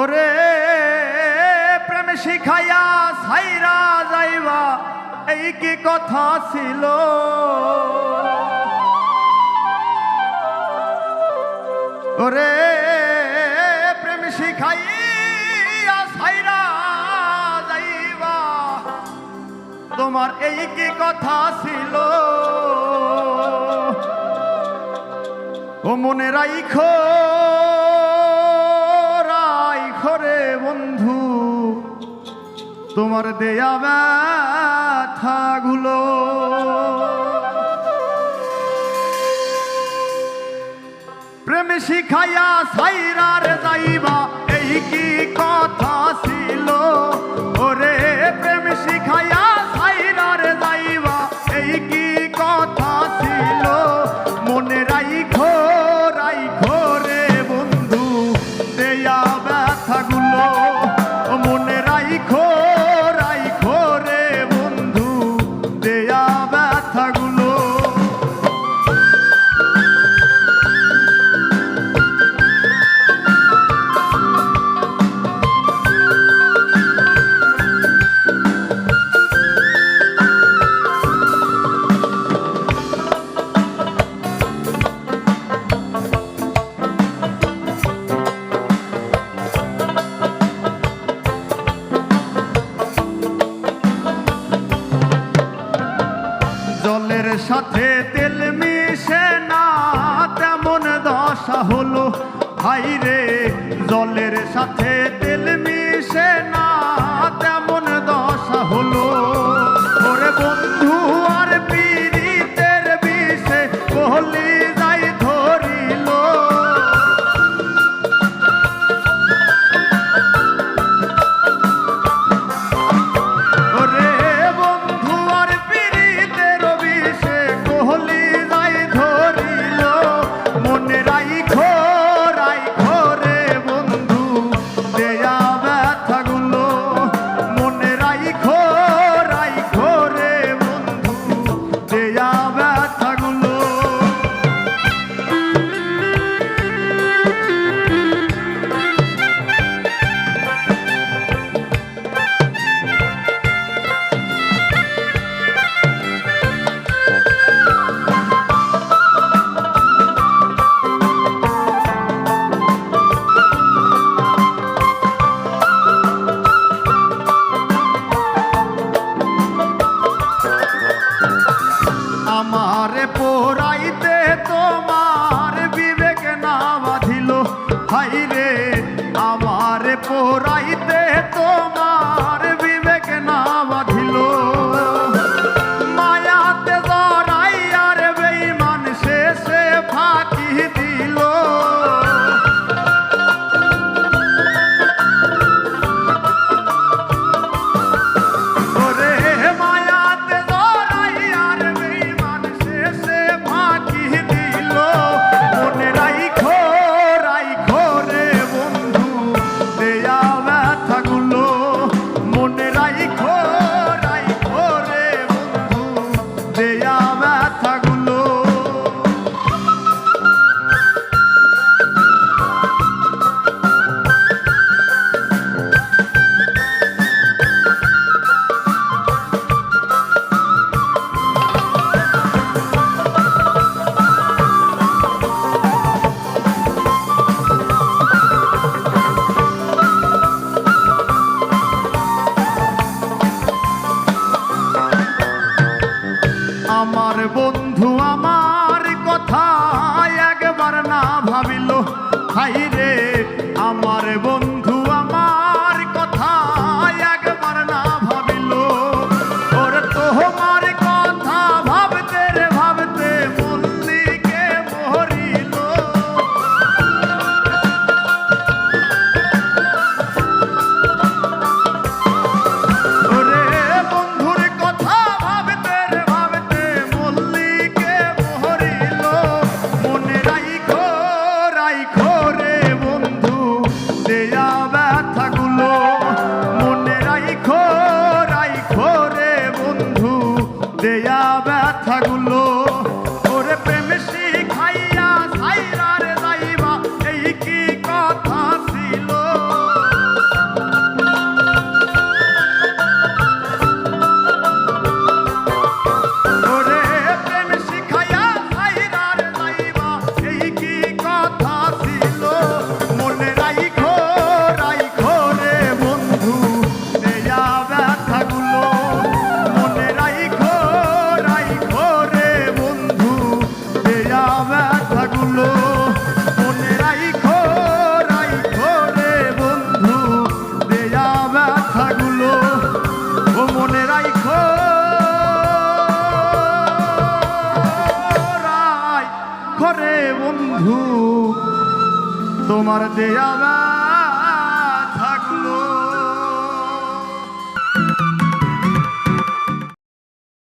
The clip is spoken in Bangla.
ওরে প্রেম শিখাইয়া ছাইরা যাইবা এই কি কথা ছিল। ওরে প্রেম শিখাইয়া ছাইরা যাইবা তোমার এই কি কথা ছিল। ও মনে রাইখো রে বন্ধু তোমার দেয়া ব্যথাগুলো। প্রেম শিখাইয়া ছাইরার যাইবা এই কি কথা ছিল। ওরে প্রেম শিখাইয়া ছাইরার যাইবা এই কি কথা ছিল। মনে রাইখো রাইখো রে বন্ধু দেয়া ব্যথাগুলো। মনে রাইখো রাইখো রে বন্ধু দেয়া ব্যথাগুলো। জলের সাথে তেল মিশে না তেমন দশা হলো। হাই রে জলের সাথে তেল মিশে না তেমন দশা হলো। ওরে বন্ধু আর পীড়িতের বিষে কলি যাই ধরিল। ওরে বন্ধু আর পীড়িতের বিষে কলি যাই ধরিল। মনে রাইখো রাইখো রে বন্ধু দেয়া ব্যথাগুলো। মনে রাইখো রাইখো রে বন্ধু দেয়া ব্যথাগুলো। আমারে পোড়াইতে তোমার বিবেক না বাঁধিল। হাই রে আমারে পোড়াইতে তোমার বিবেক না বাঁধিল। মায়াতে জড়াইয়ার বেঈমান শেষে ফাঁকি দিল। ওরে মায়াতে জড়াইয়ার বেঈমান শেষে ফাঁকি দিল। মনে রাইখো রাইখো রে বন্ধু দেয়া ব্যথা বন্ধু তোমার দেয়া